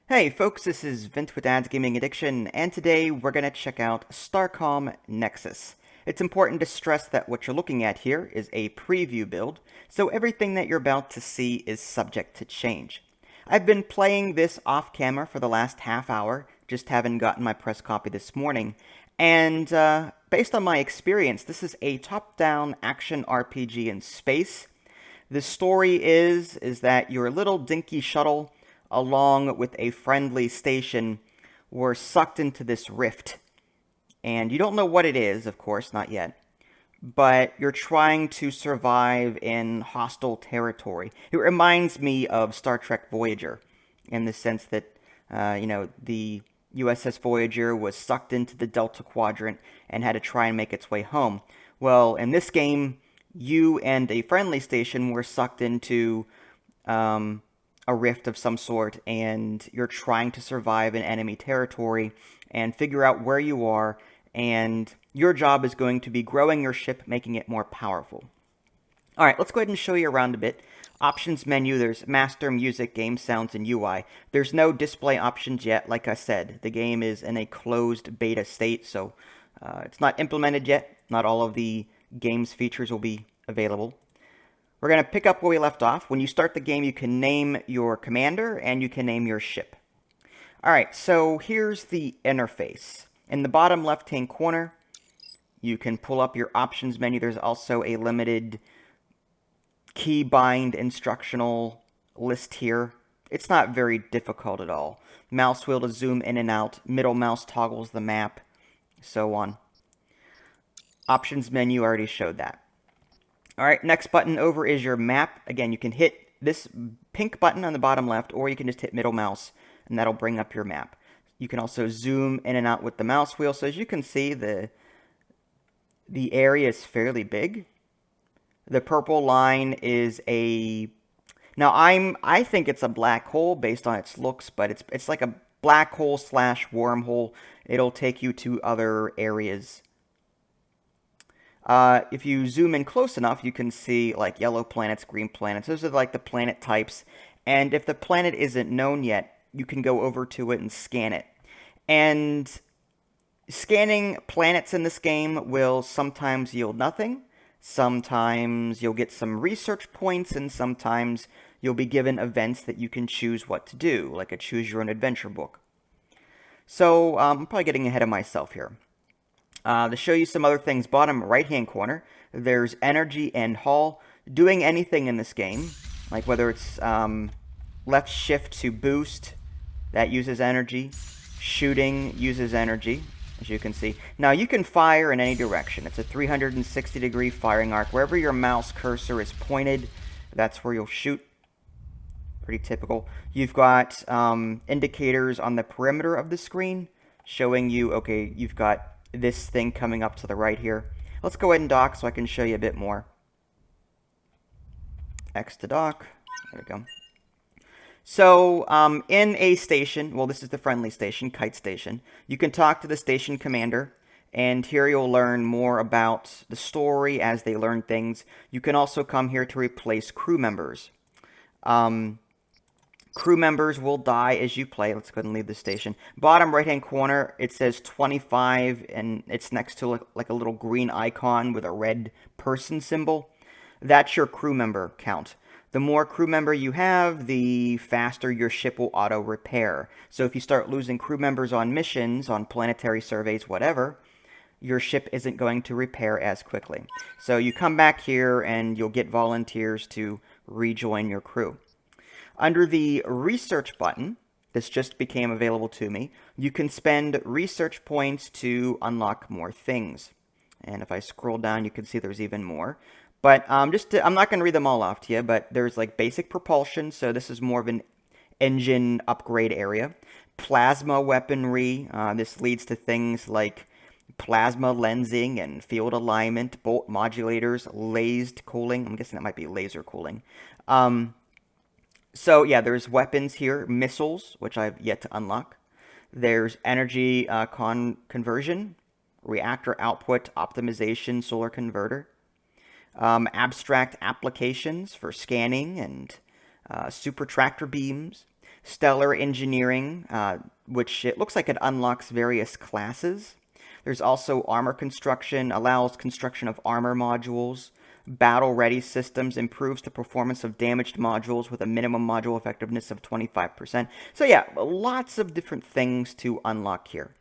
Hey folks, this is Vint with Dad's Gaming Addiction, and today we're going to check out Starcom Nexus. It's important to stress that what you're looking at here is a preview build, so everything that you're about to see is subject to change. I've been playing this off camera for the last half hour, just haven't gotten my press copy this morning, and based on my experience, this is a top-down action RPG in space. The story is that your little dinky shuttle along with a friendly station were sucked into this rift. And you don't know what it is, of course, not yet. But you're trying to survive in hostile territory. It reminds me of Star Trek Voyager in the sense that, the USS Voyager was sucked into the Delta Quadrant and had to try and make its way home. Well, in this game, you and a friendly station were sucked into a rift of some sort, and you're trying to survive in enemy territory and figure out where you are, and your job is going to be growing your ship, making it more powerful. Alright, let's go ahead and show you around a bit. Options menu, there's master, music, game sounds, and UI. There's no display options yet, like I said. The game is in a closed beta state, so it's not implemented yet. Not all of the game's features will be available. We're going to pick up where we left off. When you start the game, you can name your commander and you can name your ship. Alright, so here's the interface. In the bottom left-hand corner, you can pull up your options menu. There's also a limited keybind instructional list here. It's not very difficult at all. Mouse wheel to zoom in and out. Middle mouse toggles the map, so on. Options menu, I already showed that. Alright, next button over is your map. Again, you can hit this pink button on the bottom left, or you can just hit middle mouse, and that'll bring up your map. You can also zoom in and out with the mouse wheel. So as you can see, the area is fairly big. The purple line is a... Now, I think it's a black hole based on its looks, but it's like a black hole slash wormhole. It'll take you to other areas. If you zoom in close enough, you can see like yellow planets, green planets. Those are like the planet types. And if the planet isn't known yet, you can go over to it and scan it. And scanning planets in this game will sometimes yield nothing. Sometimes you'll get some research points, and sometimes you'll be given events that you can choose what to do, like a choose your own adventure book. So I'm probably getting ahead of myself here. To show you some other things, bottom right-hand corner, there's energy and hull. Doing anything in this game, like whether it's left shift to boost, that uses energy. Shooting uses energy, as you can see. Now, you can fire in any direction. It's a 360-degree firing arc. Wherever your mouse cursor is pointed, that's where you'll shoot. Pretty typical. You've got indicators on the perimeter of the screen showing you, okay, you've got this thing coming up to the right here. Let's go ahead and dock so I can show you a bit more. X to dock. There we go. So, in a station, well, this is the friendly station, Kite Station, you can talk to the station commander, and here you'll learn more about the story as they learn things. You can also come here to replace crew members. Crew members will die as you play. Let's go ahead and leave the station. Bottom right-hand corner, it says 25, and it's next to like a little green icon with a red person symbol. That's your crew member count. The more crew member you have, the faster your ship will auto-repair. So if you start losing crew members on missions, on planetary surveys, whatever, your ship isn't going to repair as quickly. So you come back here and you'll get volunteers to rejoin your crew. Under the research button, this just became available to me, you can spend research points to unlock more things. And if I scroll down, you can see there's even more. But I'm not going to read them all off to you, but there's like basic propulsion, so this is more of an engine upgrade area. Plasma weaponry, this leads to things like plasma lensing and field alignment, bolt modulators, lased cooling. I'm guessing that might be laser cooling. So yeah, there's weapons here, missiles, which I've yet to unlock. There's energy conversion, reactor output optimization, solar converter. Abstract applications for scanning and super tractor beams. Stellar Engineering, which it looks like it unlocks various classes. There's also Armor Construction, allows construction of armor modules. Battle Ready Systems improves the performance of damaged modules with a minimum module effectiveness of 25%. So yeah, lots of different things to unlock here.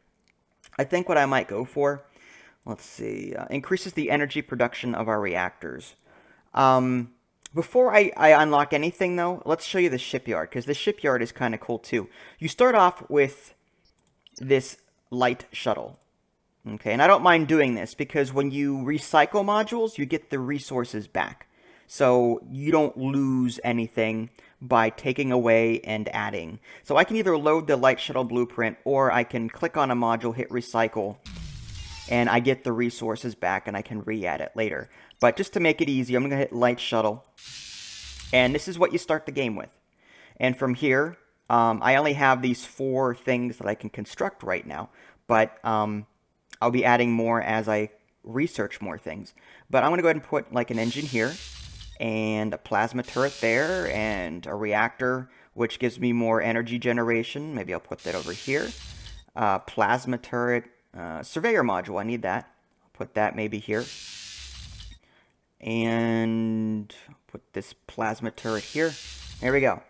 I think what I might go for, let's see, increases the energy production of our reactors. Before I unlock anything, though, let's show you the shipyard, because the shipyard is kind of cool, too. You start off with this light shuttle. Okay, and I don't mind doing this, because when you recycle modules, you get the resources back. So you don't lose anything by taking away and adding. So I can either load the light shuttle blueprint, or I can click on a module, hit recycle, and I get the resources back, and I can re-add it later. But just to make it easy, I'm going to hit light shuttle, and this is what you start the game with. And from here, I only have these 4 things that I can construct right now, but I'll be adding more as I research more things. But I'm going to go ahead and put like an engine here, and a plasma turret there, and a reactor, which gives me more energy generation. Maybe I'll put that over here. Plasma turret, surveyor module, I need that. I'll put that maybe here. And put this plasma turret here. There we go.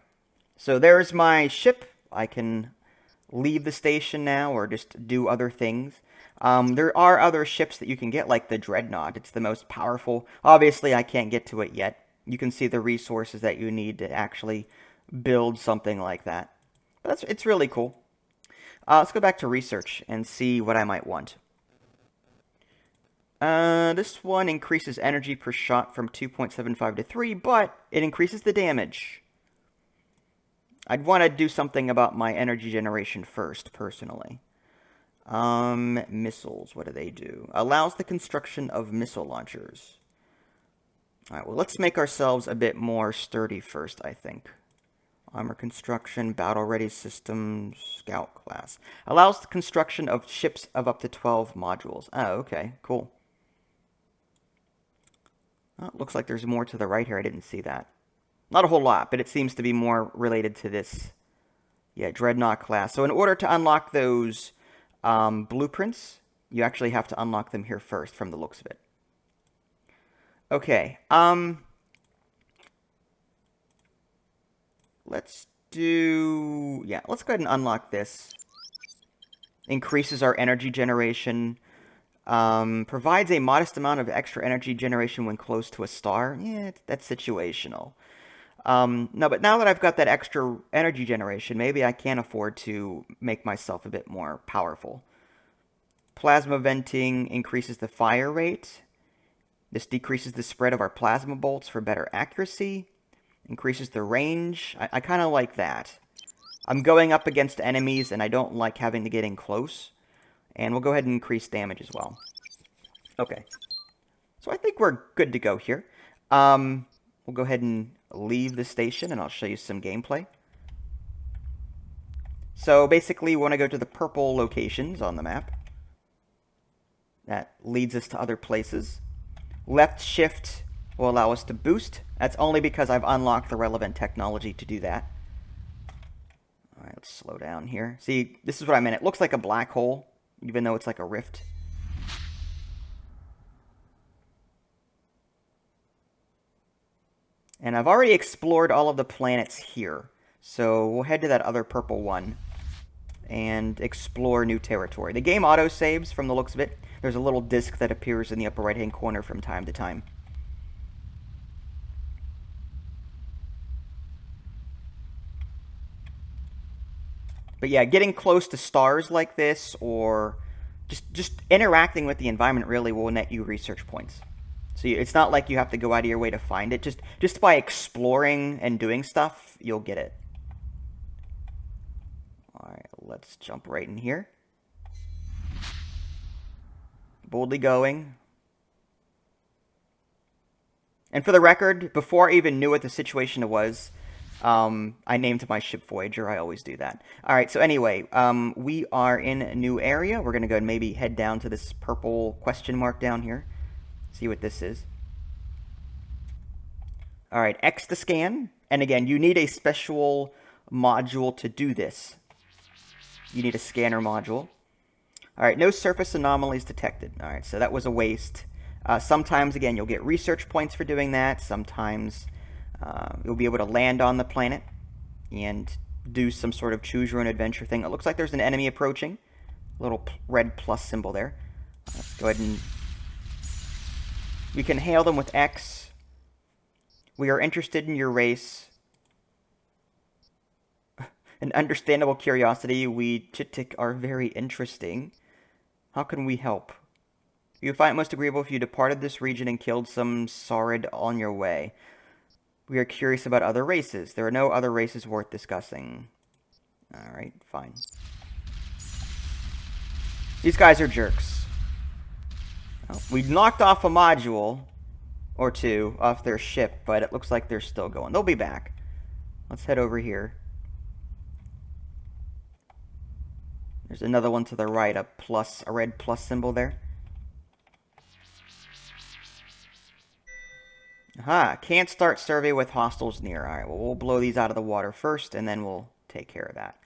So there's my ship. I can leave the station now, or just do other things. There are other ships that you can get, like the Dreadnought. It's the most powerful. Obviously, I can't get to it yet. You can see the resources that you need to actually build something like that. But it's really cool. Let's go back to research and see what I might want. This one increases energy per shot from 2.75 to 3, but it increases the damage. I'd want to do something about my energy generation first, personally. Missiles, what do they do? Allows the construction of missile launchers. Alright, well, let's make ourselves a bit more sturdy first, I think. Armor construction, battle ready systems, scout class. Allows the construction of ships of up to 12 modules. Oh, okay, cool. Well, looks like there's more to the right here. I didn't see that. Not a whole lot, but it seems to be more related to this, yeah, Dreadnought class. So in order to unlock those blueprints, you actually have to unlock them here first, from the looks of it. Okay, let's go ahead and unlock this. Increases our energy generation. Provides a modest amount of extra energy generation when close to a star. Yeah, that's situational. No, but now that I've got that extra energy generation, maybe I can afford to make myself a bit more powerful. Plasma venting increases the fire rate. This decreases the spread of our plasma bolts for better accuracy. Increases the range. I kind of like that. I'm going up against enemies, and I don't like having to get in close. And we'll go ahead and increase damage as well. Okay. So I think we're good to go here. We'll go ahead and leave the station, and I'll show you some gameplay. So basically, we want to go to the purple locations on the map. That leads us to other places. Left shift will allow us to boost. That's only because I've unlocked the relevant technology to do that. Alright, let's slow down here. See, this is what I meant. It looks like a black hole, even though it's like a rift. And I've already explored all of the planets here. So we'll head to that other purple one and explore new territory. The game auto-saves from the looks of it. There's a little disc that appears in the upper right-hand corner from time to time. But yeah, getting close to stars like this, or just interacting with the environment, really will net you research points. So it's not like you have to go out of your way to find it. Just by exploring and doing stuff, you'll get it. Alright, let's jump right in here. Boldly going. And for the record, before I even knew what the situation was, I named my ship Voyager. I always do that. Alright, so anyway, we are in a new area. We're going to go and maybe head down to this purple question mark down here. See what this is. Alright, X to scan. And again, you need a special module to do this. You need a scanner module. Alright, no surface anomalies detected. Alright, so that was a waste. Sometimes, again, you'll get research points for doing that. Sometimes you'll be able to land on the planet and do some sort of choose-your-own-adventure thing. It looks like there's an enemy approaching. Little red plus symbol there. Let's go ahead and... We can hail them with X. We are interested in your race. An understandable curiosity. We, Chitik, are very interesting. How can we help? You would find it most agreeable if you departed this region and killed some Saurid on your way. We are curious about other races. There are no other races worth discussing. Alright, fine. These guys are jerks. Oh, we knocked off a module or two off their ship, but it looks like they're still going. They'll be back. Let's head over here. There's another one to the right, a red plus symbol there. Aha, can't start survey with hostiles near. Alright, well, we'll blow these out of the water first, and then we'll take care of that.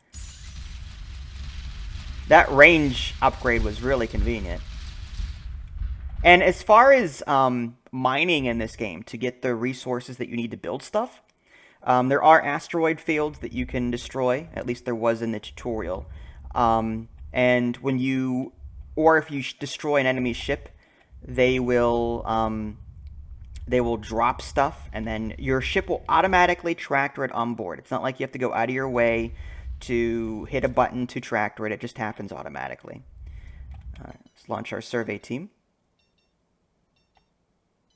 That range upgrade was really convenient. And as far as mining in this game to get the resources that you need to build stuff, there are asteroid fields that you can destroy. At least there was in the tutorial. And when you, or if you destroy an enemy ship, they will drop stuff, and then your ship will automatically tractor it on board. It's not like you have to go out of your way to hit a button to tractor it. It just happens automatically. Let's launch our survey team.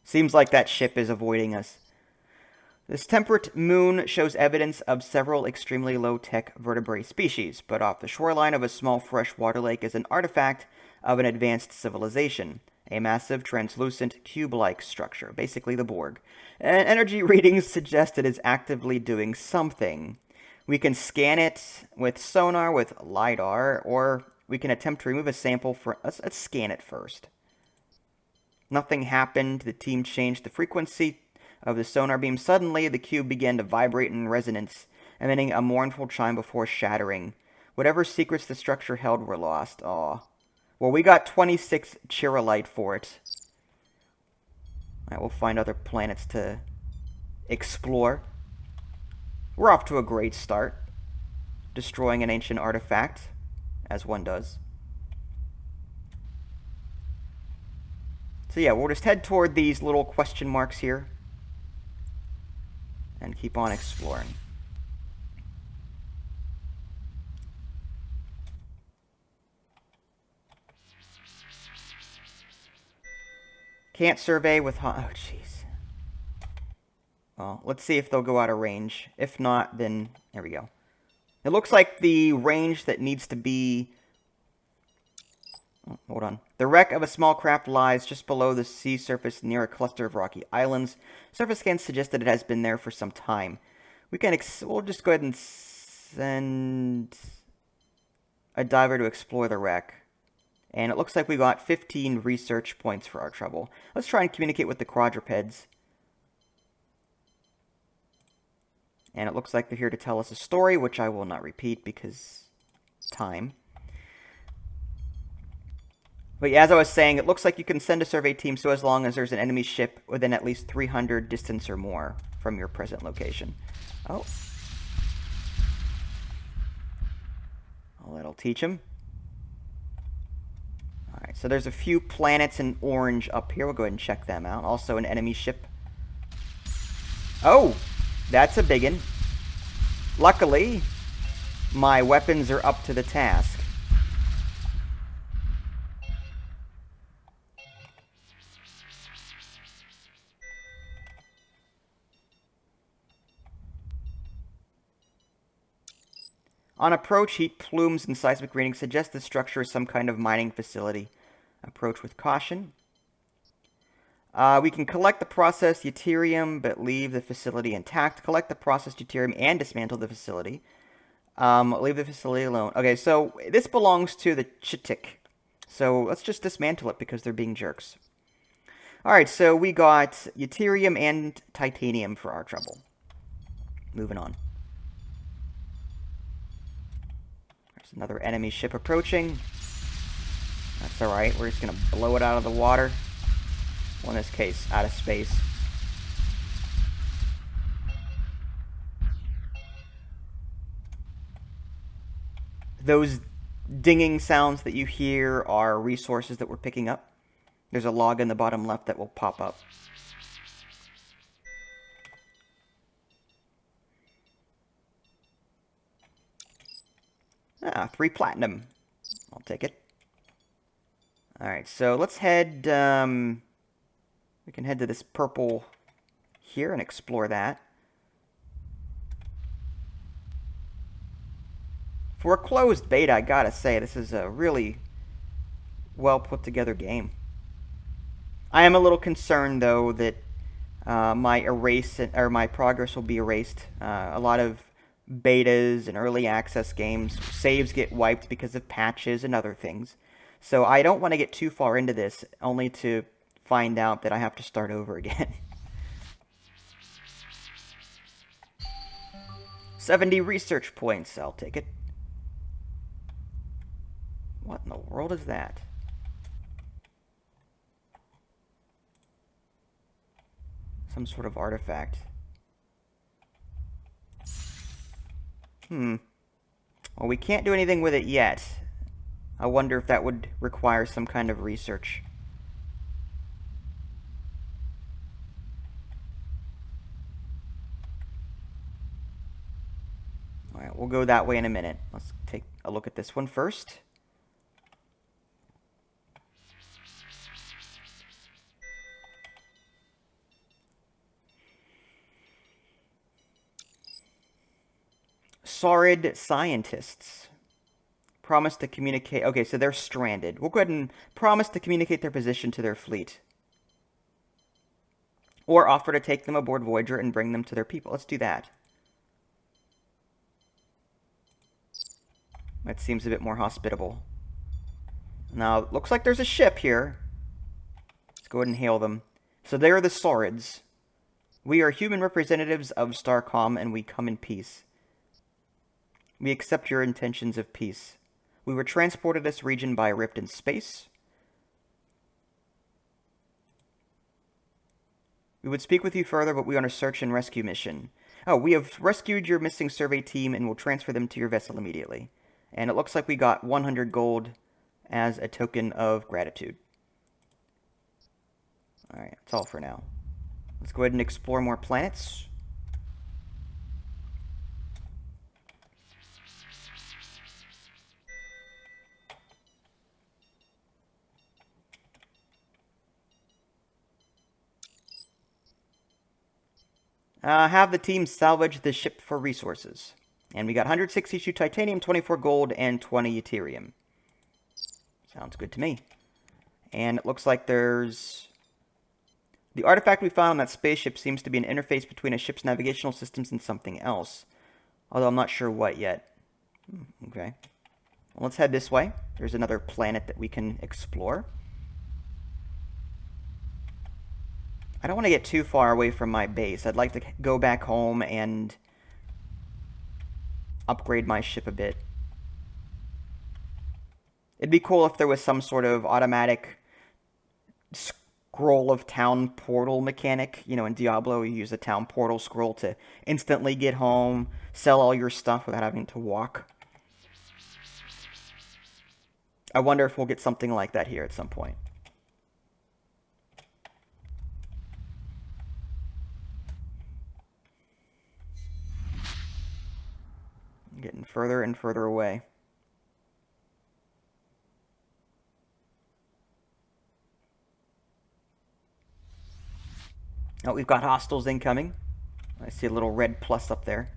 Seems like that ship is avoiding us. This temperate moon shows evidence of several extremely low-tech vertebrate species, but off the shoreline of a small freshwater lake is an artifact of an advanced civilization. A massive, translucent, cube-like structure, basically the Borg. And energy readings suggest it is actively doing something. We can scan it with sonar, with LiDAR, or we can attempt to remove a sample for... Let's scan it first. Nothing happened. The team changed the frequency of the sonar beam. Suddenly, the cube began to vibrate in resonance, emitting a mournful chime before shattering. Whatever secrets the structure held were lost. Aw. Well, we got 26 Chirolite for it. Alright, we'll find other planets to explore. We're off to a great start. Destroying an ancient artifact, as one does. So yeah, we'll just head toward these little question marks here. And keep on exploring. Can't survey with... Oh, jeez. Well, let's see if they'll go out of range. If not, then... There we go. It looks like the range that needs to be... Oh, hold on. The wreck of a small craft lies just below the sea surface near a cluster of rocky islands. Surface scans suggest that it has been there for some time. We can... We'll just go ahead and send a diver to explore the wreck. And it looks like we got 15 research points for our trouble. Let's try and communicate with the quadrupeds. And it looks like they're here to tell us a story, which I will not repeat because time. But yeah, as I was saying, it looks like you can send a survey team so as long as there's an enemy ship within at least 300 distance or more from your present location. Oh. Well, that'll teach him. Alright, so there's a few planets in orange up here. We'll go ahead and check them out. Also an enemy ship. Oh! That's a biggin. Luckily, my weapons are up to the task. On approach, heat plumes and seismic readings suggest the structure is some kind of mining facility. Approach with caution. We can collect the processed deuterium, but leave the facility intact. Collect the processed deuterium and dismantle the facility. Leave the facility alone. Okay, so this belongs to the Chitik. So let's just dismantle it because they're being jerks. Alright, so we got deuterium and titanium for our trouble. Moving on. There's another enemy ship approaching. That's alright, we're just going to blow it out of the water. Well, in this case, out of space. Those dinging sounds that you hear are resources that we're picking up. There's a log in the bottom left that will pop up. Ah, 3 platinum. I'll take it. Alright, so let's head, we can head to this purple here and explore that. For a closed beta, I gotta say, this is a really well put together game. I am a little concerned, though, that my progress will be erased. A lot of betas and early access games, saves get wiped because of patches and other things. So I don't want to get too far into this, only to find out that I have to start over again. 70 research points, I'll take it. What in the world is that? Some sort of artifact. Well, we can't do anything with it yet. I wonder if that would require some kind of research. Alright, we'll go that way in a minute. Let's take a look at this one first. Saurid scientists promise to communicate. Okay, so they're stranded. We'll go ahead and promise to communicate their position to their fleet. Or offer to take them aboard Voyager and bring them to their people. Let's do that. That seems a bit more hospitable. Now, looks like there's a ship here. Let's go ahead and hail them. So they're the Saurids. We are human representatives of Starcom, and we come in peace. We accept your intentions of peace. We were transported to this region by a rift in space. We would speak with you further, but we are on a search and rescue mission. Oh, we have rescued your missing survey team and will transfer them to your vessel immediately. And it looks like we got 100 gold as a token of gratitude. Alright, that's all for now. Let's go ahead and explore more planets. Have the team salvage the ship for resources. And we got 162 titanium, 24 gold, and 20 yttrium. Sounds good to me. And it looks like there's... The artifact we found on that spaceship seems to be an interface between a ship's navigational systems and something else. Although I'm not sure what yet. Okay. Well, let's head this way. There's another planet that we can explore. I don't want to get too far away from my base. I'd like to go back home and upgrade my ship a bit. It'd be cool if there was some sort of automatic scroll of town portal mechanic. You know, in Diablo, you use a town portal scroll to instantly get home, sell all your stuff without having to walk. I wonder if we'll get something like that here at some point. Getting further and further away. Oh, we've got hostiles incoming. I see a little red plus up there.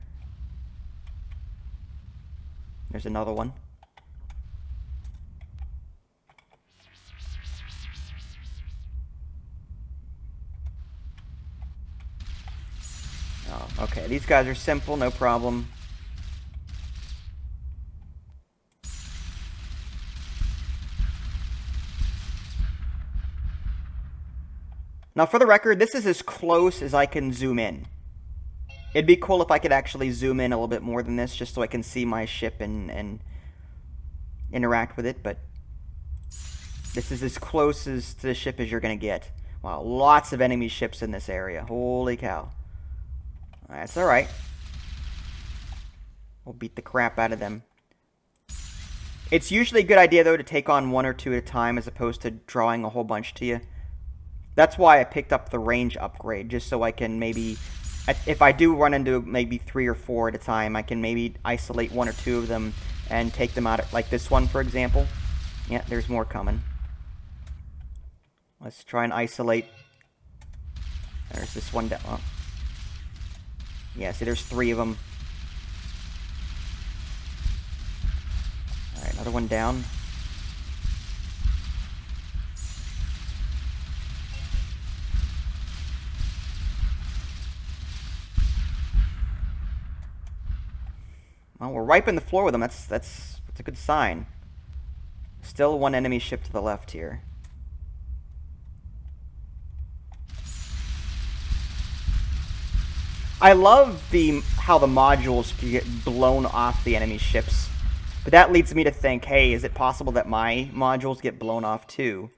There's another one. Oh, okay. These guys are simple, no problem. Now, for the record, this is as close as I can zoom in. It'd be cool if I could actually zoom in a little bit more than this, just so I can see my ship and interact with it, but this is as close as to the ship as you're going to get. Wow, lots of enemy ships in this area. Holy cow. That's alright. We'll beat the crap out of them. It's usually a good idea, though, to take on 1 or 2 at a time as opposed to drawing a whole bunch to you. That's why I picked up the range upgrade, just so I can maybe, if I do run into maybe 3 or 4 at a time, I can maybe isolate 1 or 2 of them and take them out, like this one, for example. Yeah, there's more coming. Let's try and isolate. There's this one down. Oh. Yeah, see, there's 3 of them. Alright, another one down. Well, we're wiping the floor with them. That's a good sign. Still 1 enemy ship to the left here. I love how the modules can get blown off the enemy ships. But that leads me to think, hey, is it possible that my modules get blown off too?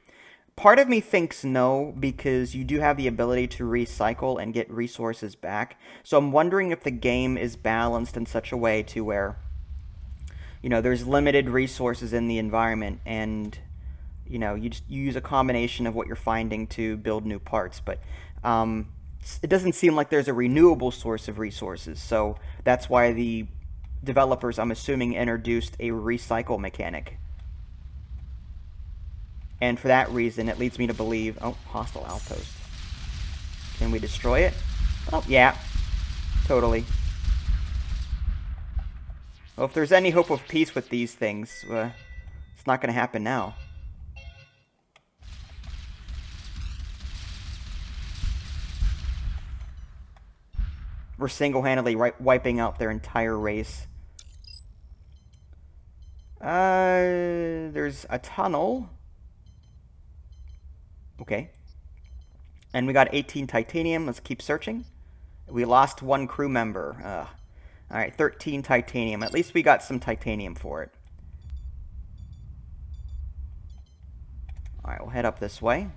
Part of me thinks no, because you do have the ability to recycle and get resources back. So I'm wondering if the game is balanced in such a way to where, you know, there's limited resources in the environment, and, you know, you use a combination of what you're finding to build new parts. But it doesn't seem like there's a renewable source of resources. So that's why the developers, I'm assuming, introduced a recycle mechanic. And for that reason, it leads me to believe... Oh, hostile outpost. Can we destroy it? Oh, yeah. Totally. Well, if there's any hope of peace with these things, it's not going to happen now. We're single-handedly wiping out their entire race. There's a tunnel. Okay. And we got 18 titanium. Let's keep searching. We lost 1 crew member. Alright, 13 titanium. At least we got some titanium for it. Alright, we'll head up this way.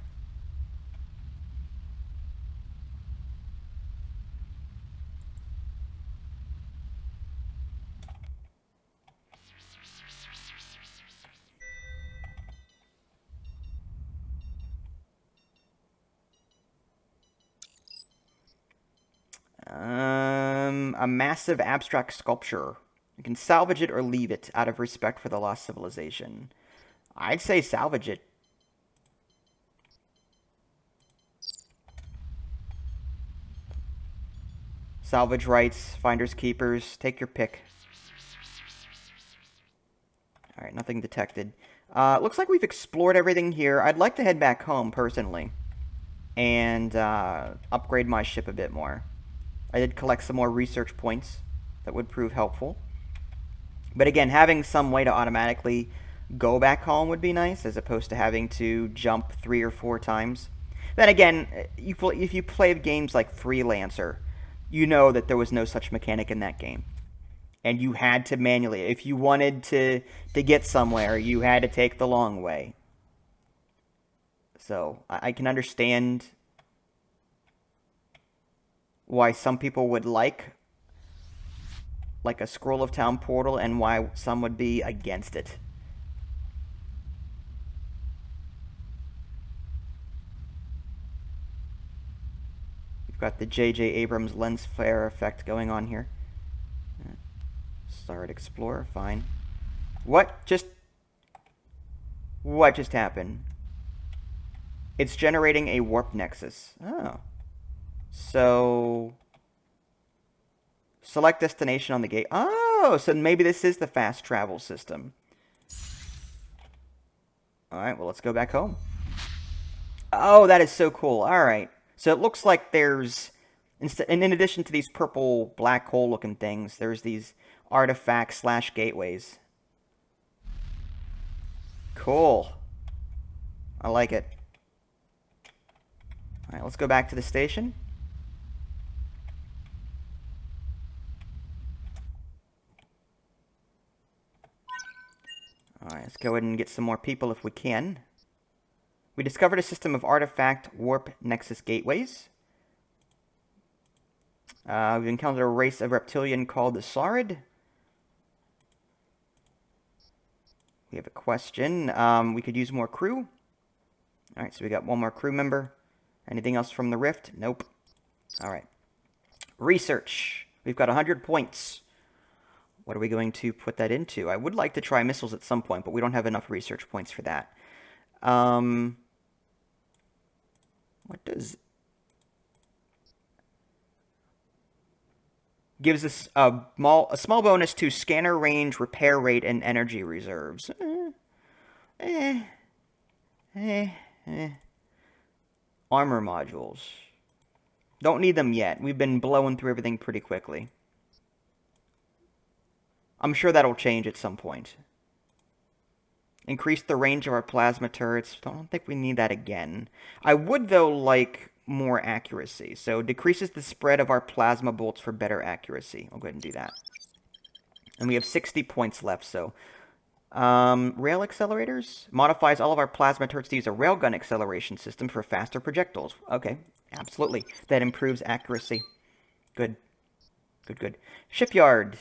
A massive abstract sculpture. You can salvage it or leave it out of respect for the lost civilization. I'd say salvage it. Salvage rights, finders keepers, take your pick. Alright, nothing detected. Looks like we've explored everything here. I'd like to head back home, personally, and upgrade my ship a bit more. I did collect some more research points that would prove helpful. But again, having some way to automatically go back home would be nice, as opposed to having to jump 3 or 4 times. Then again, if you play games like Freelancer, you know that there was no such mechanic in that game. And you had to manually, if you wanted to get somewhere, you had to take the long way. So, I can understand why some people would like a Scroll of Town portal, and why some would be against it. You've got the J.J. Abrams lens flare effect going on here. Start Explorer, fine. What just happened? It's generating a warp nexus. Oh. So, select destination on the gate. Oh, so maybe this is the fast travel system. Alright, well, let's go back home. Oh, that is so cool. Alright. So it looks like there's, in addition to these purple black hole looking things, there's these artifacts / gateways. Cool. I like it. Alright, let's go back to the station. Alright, let's go ahead and get some more people if we can. We discovered a system of artifact warp Nexus gateways. We've encountered a race of reptilian called the Saurid. We have a question. We could use more crew. Alright, so we got one more crew member. Anything else from the Rift? Nope. Alright. Research. We've got 100 points. What are we going to put that into? I would like to try missiles at some point, but we don't have enough research points for that. What does... Gives us a small bonus to scanner range, repair rate, and energy reserves. Armor modules. Don't need them yet. We've been blowing through everything pretty quickly. I'm sure that'll change at some point. Increase the range of our plasma turrets. Don't think we need that again. I would, though, like more accuracy. So decreases the spread of our plasma bolts for better accuracy. I'll go ahead and do that. And we have 60 points left, so... rail accelerators? Modifies all of our plasma turrets to use a railgun acceleration system for faster projectiles. Okay, absolutely. That improves accuracy. Good. Good, good. Shipyard.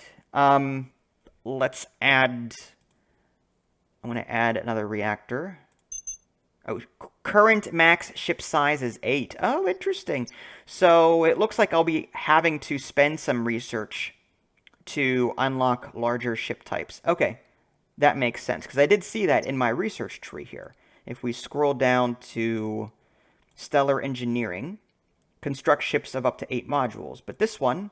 Let's add... I'm going to add another reactor. Oh, current max ship size is 8. Oh, interesting. So it looks like I'll be having to spend some research to unlock larger ship types. Okay, that makes sense, because I did see that in my research tree here. If we scroll down to Stellar Engineering, construct ships of up to 8 modules. But this one,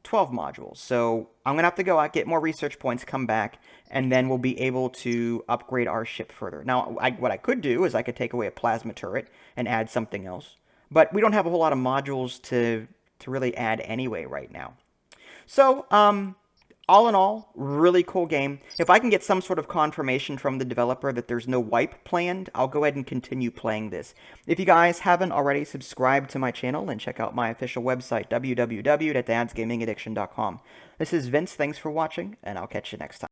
12 modules. So I'm going to have to go out, get more research points, come back, and then we'll be able to upgrade our ship further. Now, what I could do is I could take away a plasma turret and add something else. But we don't have a whole lot of modules to really add anyway right now. So, all in all, really cool game. If I can get some sort of confirmation from the developer that there's no wipe planned, I'll go ahead and continue playing this. If you guys haven't already, subscribed to my channel and check out my official website, www.dadsgamingaddiction.com. This is Vince, thanks for watching, and I'll catch you next time.